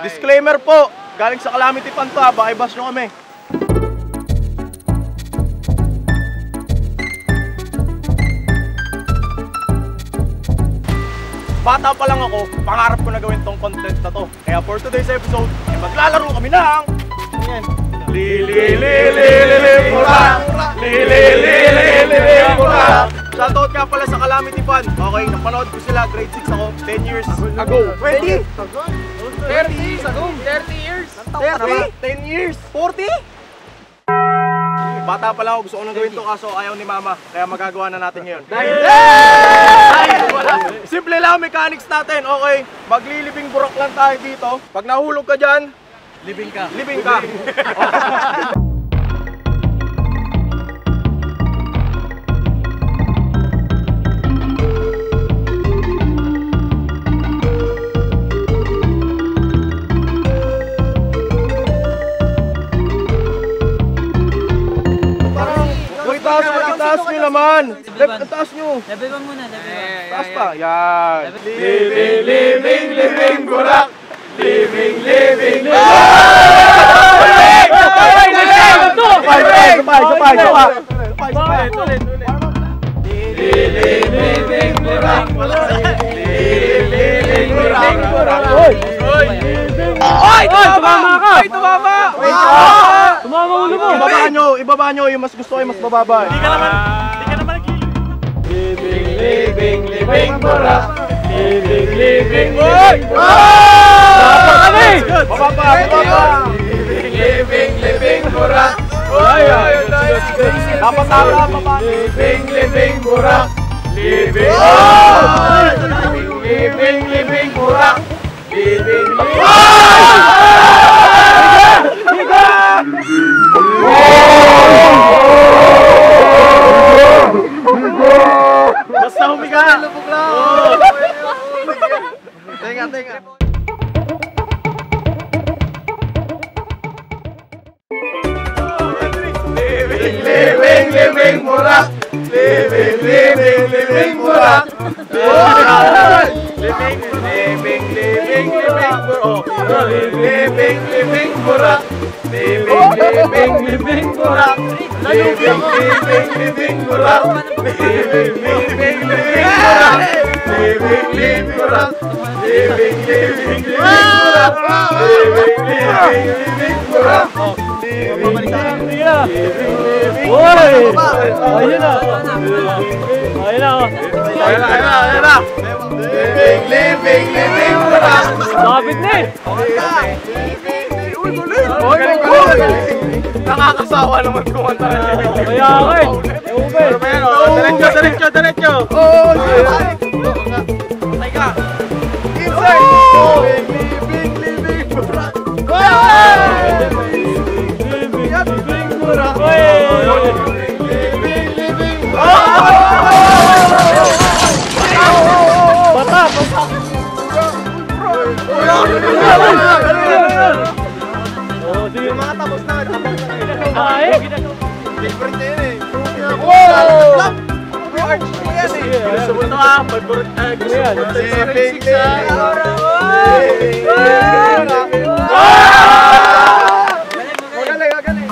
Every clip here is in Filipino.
Disclaimer po, galing sa Calamity Fan to ha, baka i-bash nyo kami. Bata pa lang ako, pangarap ko na gawin tong content na to. Kaya for today's episode, maglalaro kami ng... Shoutout nga pala sa Calamity Fan. Okay, napanood ko sila, grade 6 ako, 10 years ago. 20? 30 years ago? 30 years? 10 years? 40? Bata pa lang ako, gusto ko nang gawin to kaso ayaw ni mama. Kaya magagawa na natin ngayon. Simple lang mechanics natin, okay? Maglilibing burok lang tayo dito. Pag nahulog ka dyan, libing ka. Libing ka. Taas nyo naman! Taas nyo! Level 1 muna, level 1. Taas pa! Yan! Living, living, living, burak! Living, living, living! Sabay! Living, living, burak! Living, living, burak! Oy! Tumama ka! Oy! Tumama! Tumama ulo mo! Ibaba nyo yung mas gusto kayo mas bababa. Hindi ka naman naglilibing. Living, living, living, burak. Living, living, living, burak. Bababa! Living, living, living, burak. Dapat tama, baba. Living, living, burak. Living, living, living, burak. Living, living, basta humiga! Lubog lang! Tenga! Living, living, living, burak! Living, living, living, burak! Living, living, living, living, burak! Living, living, burak! Living, living, living, burak! Living, living, living, burak! Living, living, living, burak! Living, living, burak! Living, living, living, burak! Living, living, living, burak! Living, living, Oy! Ayun na! Ayun na! Living, living, living, burak! Sabit na eh! Nakakasawa naman kumanta ng living. Kaya ako eh. Diretso. Patay ka. Insert. Living, burak. Living, burak. Living, bata. Sige mga tapos na. Ay! Favorite na yun eh. Wow! Gusto mo ito ah. Favorite na. Gusto mo ito sa Ring 6 ah. Magaling.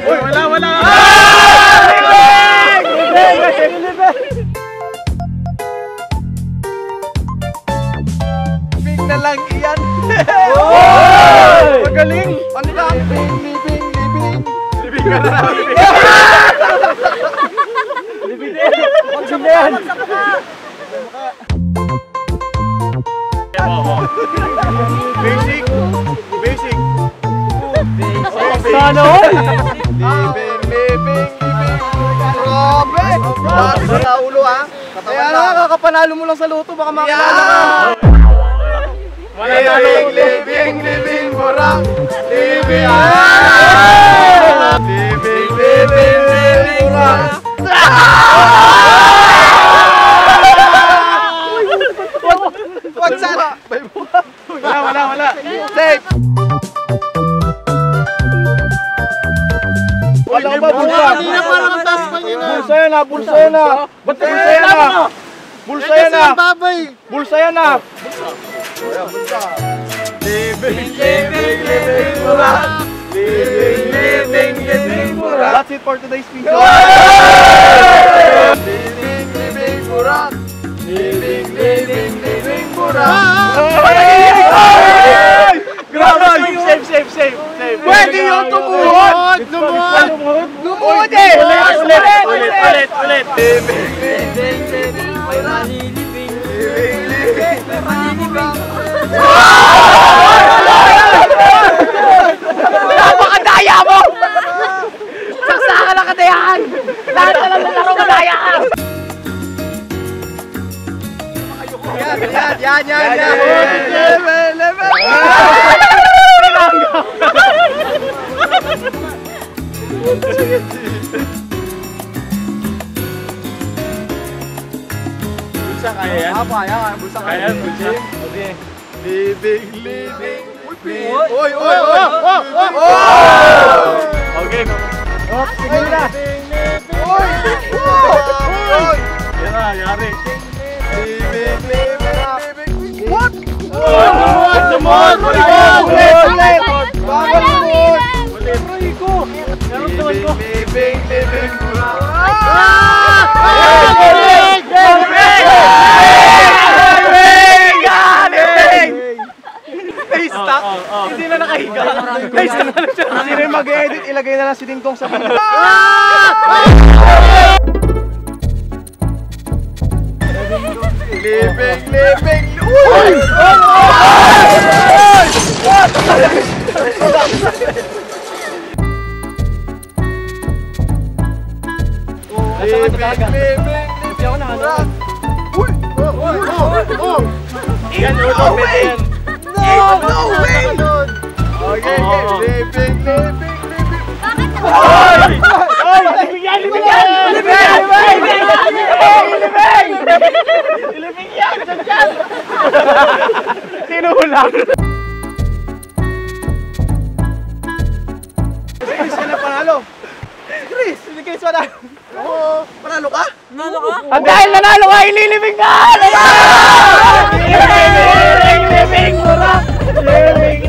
Uy, wala! Big na lang iyan! Magaling! Ano lang? Living! Living ka na lang! Living din! Pagsak na yan! Basic! Sana all! Living! Grabe! Bakit sa ulo ha? Kaya nakakapanalo mo lang sa loto, baka makakala ka! Living, burak! Living, burak! Wag sana! Wala! Safe! Ano ba bulsa? Kanina parang ang taas pa niya na. Bulsa yan ah, bulsa yan ah. Ba't bulsa yan ah? Bulsa yan ah. Bulsa yan ah. Living mura. Living mura. That's it for today's video. Living mura. Living mura. Grabe! Save! Pwede yun! Tumuhod! Lumuhod eh! Ulit! May nalilibing. Napakadaya mo! Saksakan ang kadayahan! Lahat na lang laro madaya ka! Yan! Level! Bulsa kaya yan? Bulsa kaya yan. Living. Oy! Okay. Sige na. Oy! Yan na, yari. Living. What? Lumod! Ulit! Living. Stop! Hindi na nakahiga. Sino yung mag-edit? Ilagay na lang si Dingkong sa video. Living. Uy! Living. Uy! Yan, no way! No way! Okay, living. Living yan! Tinulang! Chris, ka na panalo! Chris, hindi Chris panalo! Oo, panalo ka? Panalo ka? At dahil nanalo ka, ililibing ka! Living mura! Living!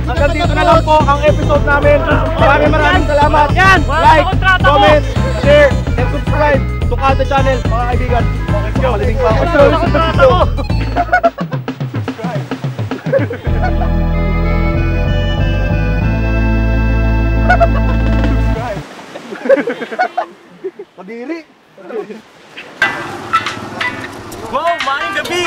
Hanggang dito na lang po ang episode namin. Maraming salamat. Yan! Like, comment, share, and subscribe to Kada Channel, mga kaibigan. Let's go! Malibing pa ako. Padiri! Wow! Maing gabi!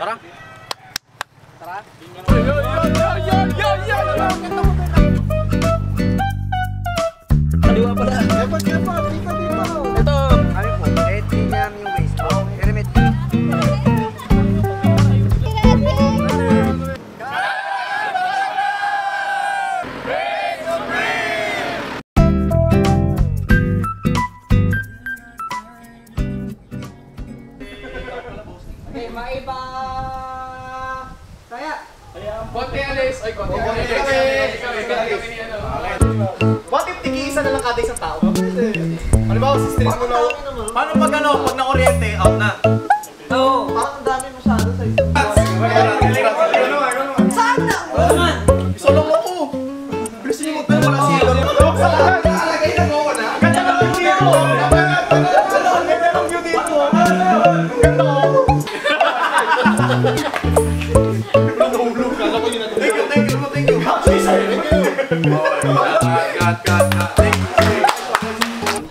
Tara! Kaliwa pala! Ito! Kami po, kahit hindi namin yung waste. Pyramid. Okay, maiba! Kaya! Konti alis! Ay, konti alis! What if tigi-isa na lang kada isang tao? Ano ba, si stress mo na? Paano pag ano, pag na-oriente, out na? Oo. Parang ang dami masyado sa isang tao. Saan na? Isa lang ako! Bilisin niyo magpala wala siya. Sa lahat! Alagay na mo ko na! Ganda ka lang dito! Ganda lang view dito! Ganda ko! Thank you.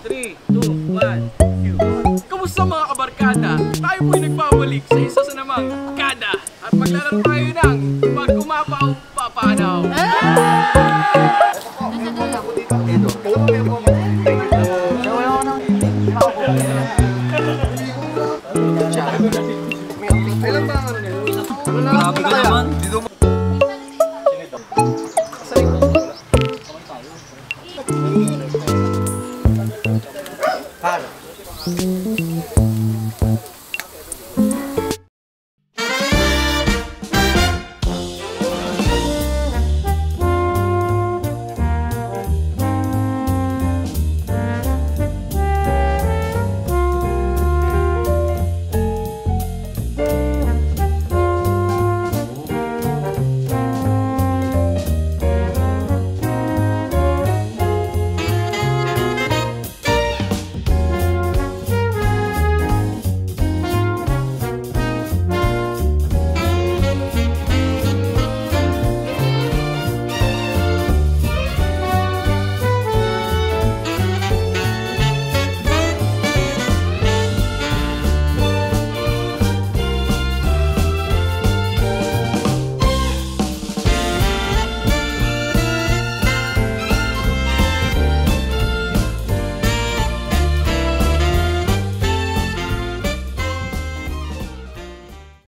Three, two, one. Kamusta mga kabarkada? Tayo po'y nagbabalik sa isa sa namang kada. At maglalaro tayo ng pag umapaw, papanaw. Ilan ba ang ano nila? Grabe ka naman.